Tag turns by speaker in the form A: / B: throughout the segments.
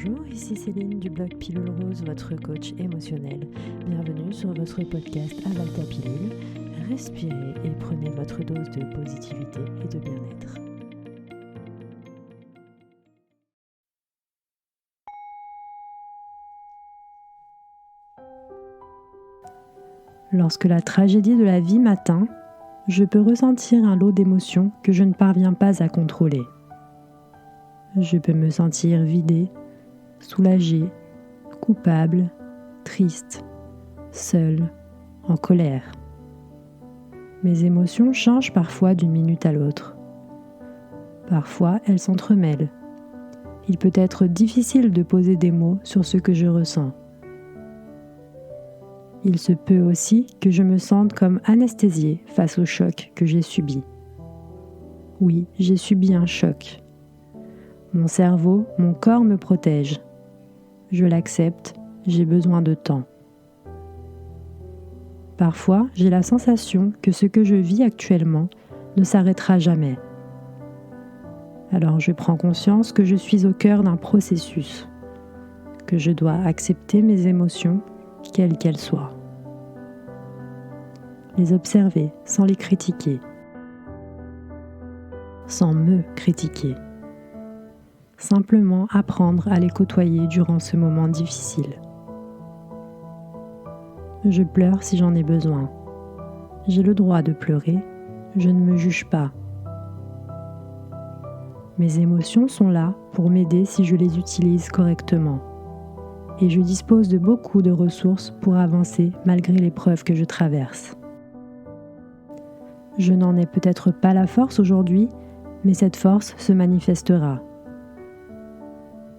A: Bonjour, ici Céline du blog Pilule Rose, votre coach émotionnel. Bienvenue sur votre podcast Avale ta pilule. Respirez et prenez votre dose de positivité et de bien-être. Lorsque la tragédie de la vie m'atteint, je peux ressentir un lot d'émotions que je ne parviens pas à contrôler. Je peux me sentir vidée, soulagée, coupable, triste, seule, en colère. Mes émotions changent parfois d'une minute à l'autre. Parfois, elles s'entremêlent. Il peut être difficile de poser des mots sur ce que je ressens. Il se peut aussi que je me sente comme anesthésiée face au choc que j'ai subi. Oui, j'ai subi un choc. Mon cerveau, mon corps me protège. Je l'accepte, j'ai besoin de temps. Parfois, j'ai la sensation que ce que je vis actuellement ne s'arrêtera jamais. Alors je prends conscience que je suis au cœur d'un processus, que je dois accepter mes émotions, quelles qu'elles soient. Les observer sans les critiquer, sans me critiquer. Simplement apprendre à les côtoyer durant ce moment difficile. Je pleure si j'en ai besoin. J'ai le droit de pleurer, je ne me juge pas. Mes émotions sont là pour m'aider si je les utilise correctement. Et je dispose de beaucoup de ressources pour avancer malgré l'épreuve que je traverse. Je n'en ai peut-être pas la force aujourd'hui, mais cette force se manifestera.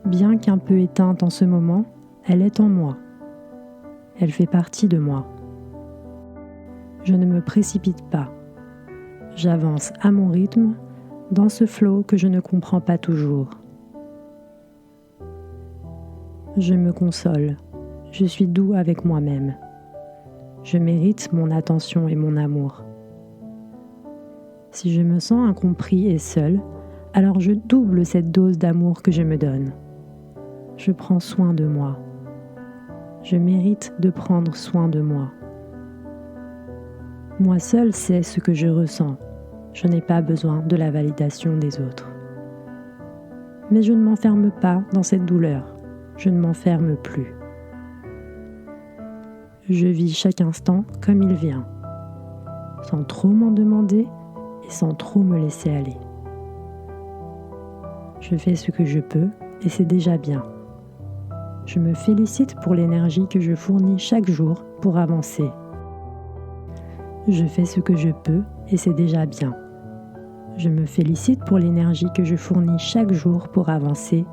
A: Bien qu'un peu éteinte en ce moment, elle est en moi. Elle fait partie de moi. Je ne me précipite pas. J'avance à mon rythme, dans ce flot que je ne comprends pas toujours. Je me console. Je suis doux avec moi-même. Je mérite mon attention et mon amour. Si je me sens incompris et seul, alors je double cette dose d'amour que je me donne. Je prends soin de moi. Je mérite de prendre soin de moi. Moi seul sais ce que je ressens. Je n'ai pas besoin de la validation des autres. Mais je ne m'enferme pas dans cette douleur. Je ne m'enferme plus. Je vis chaque instant comme il vient, sans trop m'en demander et sans trop me laisser aller. Je fais ce que je peux et c'est déjà bien. Je me félicite pour l'énergie que je fournis chaque jour pour avancer. Je fais ce que je peux et c'est déjà bien. Je me félicite pour l'énergie que je fournis chaque jour pour avancer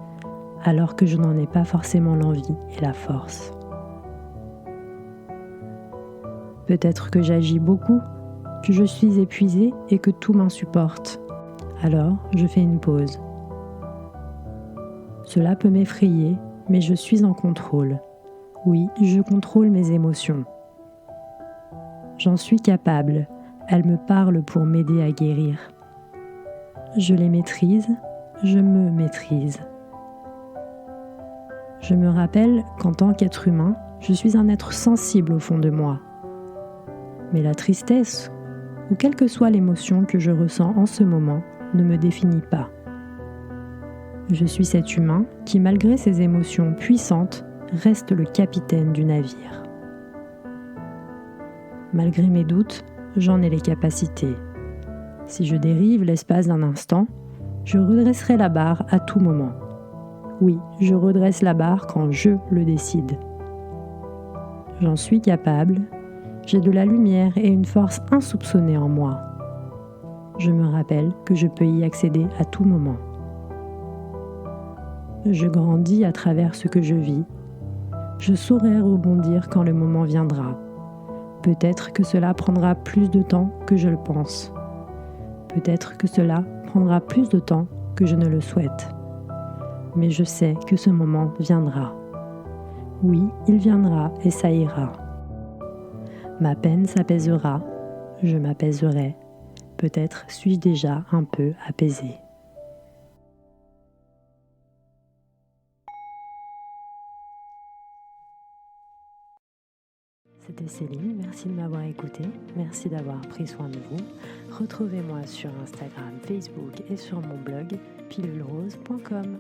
A: alors que je n'en ai pas forcément l'envie et la force. Peut-être que j'agis beaucoup, que je suis épuisée et que tout m'insupporte. Alors, je fais une pause. Cela peut m'effrayer, mais je suis en contrôle. Oui, je contrôle mes émotions. J'en suis capable. Elles me parlent pour m'aider à guérir. Je les maîtrise, je me maîtrise. Je me rappelle qu'en tant qu'être humain, je suis un être sensible au fond de moi. Mais la tristesse, ou quelle que soit l'émotion que je ressens en ce moment, ne me définit pas. Je suis cet humain qui, malgré ses émotions puissantes, reste le capitaine du navire. Malgré mes doutes, j'en ai les capacités. Si je dérive l'espace d'un instant, je redresserai la barre à tout moment. Oui, je redresse la barre quand je le décide. J'en suis capable, j'ai de la lumière et une force insoupçonnée en moi. Je me rappelle que je peux y accéder à tout moment. Je grandis à travers ce que je vis. Je saurai rebondir quand le moment viendra. Peut-être que cela prendra plus de temps que je le pense. Peut-être que cela prendra plus de temps que je ne le souhaite. Mais je sais que ce moment viendra. Oui, il viendra et ça ira. Ma peine s'apaisera, je m'apaiserai. Peut-être suis-je déjà un peu apaisée. C'était Céline, merci de m'avoir écouté, merci d'avoir pris soin de vous. Retrouvez-moi sur Instagram, Facebook et sur mon blog pilulerose.com.